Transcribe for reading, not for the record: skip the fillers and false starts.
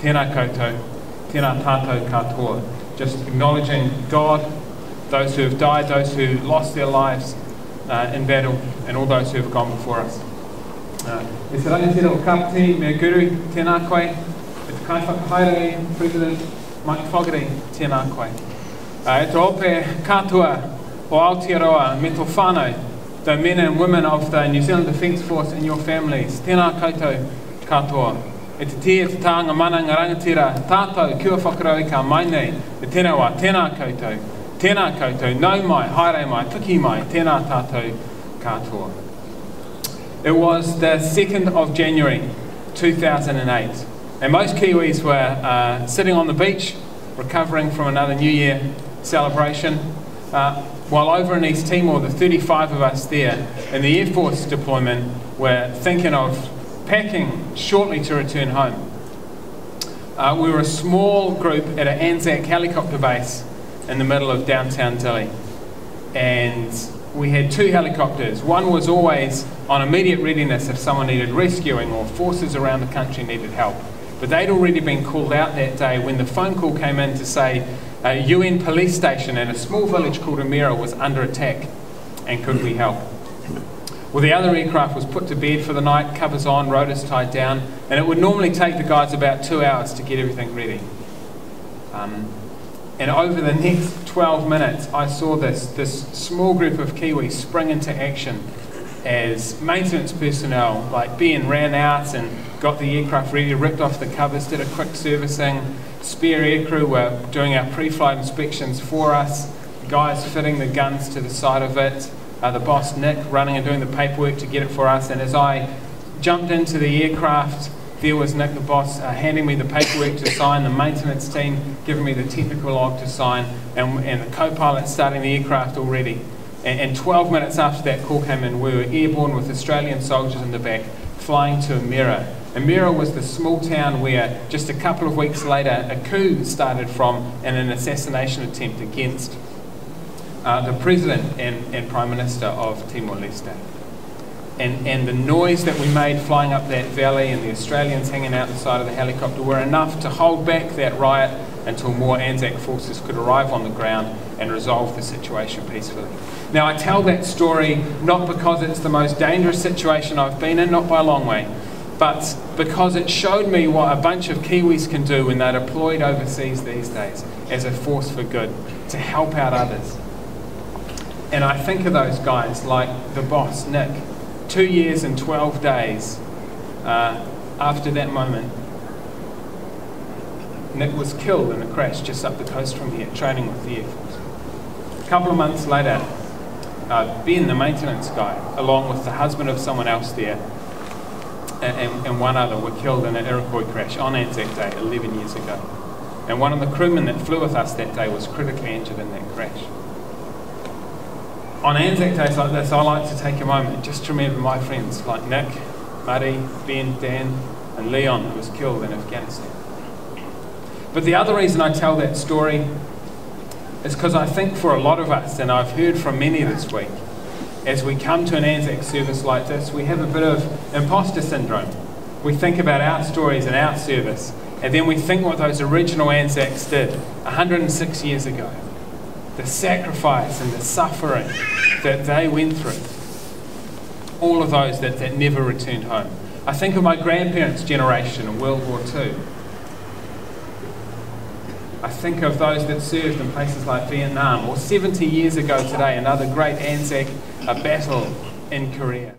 tēnā koutou, tēnā tātou katoa. Just acknowledging God, those who have died, those who lost their lives in battle, and all those who have gone before us. E te rangatira o kapiti me guru, tēnā koe. E te kaiwhakahaere, President Mike Fogarty, tēnā koe. E te ope katoa o Aotearoa me tō whānau, the men and women of the New Zealand Defence Force and your families, tēnā koutou katoa. E te tia te tāanga mana ngā rangatira, tātou kia whakarau ka mai nei, e tēnā wā, tēnā koutou, nau mai, haere mai, tuki mai, tēnā tātou katoa. It was the 2nd of January 2008, and most Kiwis were sitting on the beach, recovering from another New Year celebration, while over in East Timor, the 35 of us there in the Air Force deployment were thinking of packing shortly to return home. We were a small group at an ANZAC helicopter base in the middle of downtown Dili, and we had 2 helicopters. One was always on immediate readiness if someone needed rescuing or forces around the country needed help. But they'd already been called out that day when the phone call came in to say a UN police station in a small village called Amira was under attack and could we help. Well, the other aircraft was put to bed for the night, covers on, rotors tied down, and it would normally take the guys about 2 hours to get everything ready. And over the next 12 minutes, I saw this small group of Kiwis spring into action as maintenance personnel, like Ben ran out and got the aircraft ready, ripped off the covers, did a quick servicing. Spare aircrew were doing our pre-flight inspections for us, guys fitting the guns to the side of it, the boss Nick running and doing the paperwork to get it for us. And as I jumped into the aircraft, there was Nick the boss handing me the paperwork to sign, the maintenance team giving me the technical log to sign, and the co-pilot starting the aircraft already. And 12 minutes after that call came in, we were airborne with Australian soldiers in the back, flying to Amira. Amira was the small town where just a couple of weeks later a coup started from and an assassination attempt against the President and Prime Minister of Timor-Leste. And the noise that we made flying up that valley and the Australians hanging out the side of the helicopter were enough to hold back that riot until more ANZAC forces could arrive on the ground and resolve the situation peacefully. Now, I tell that story not because it's the most dangerous situation I've been in, not by a long way, but because it showed me what a bunch of Kiwis can do when they're deployed overseas these days as a force for good, to help out others. And I think of those guys like the boss, Nick. 2 years and 12 days after that moment, Nick was killed in a crash just up the coast from here, training with the Air Force. A couple of months later, Ben, the maintenance guy, along with the husband of someone else there, and one other, were killed in an Iroquois crash on ANZAC Day 11 years ago. And one of the crewmen that flew with us that day was critically injured in that crash. On ANZAC days like this, I like to take a moment just to remember my friends like Nick, Murray, Ben, Dan, and Leon, who was killed in Afghanistan. But the other reason I tell that story is because I think for a lot of us, and I've heard from many this week, as we come to an ANZAC service like this, we have a bit of imposter syndrome. We think about our stories and our service, and then we think what those original ANZACs did 106 years ago. The sacrifice and the suffering that they went through. All of those that never returned home. I think of my grandparents' generation in World War II. I think of those that served in places like Vietnam, or 70 years ago today, another great ANZAC battle in Korea.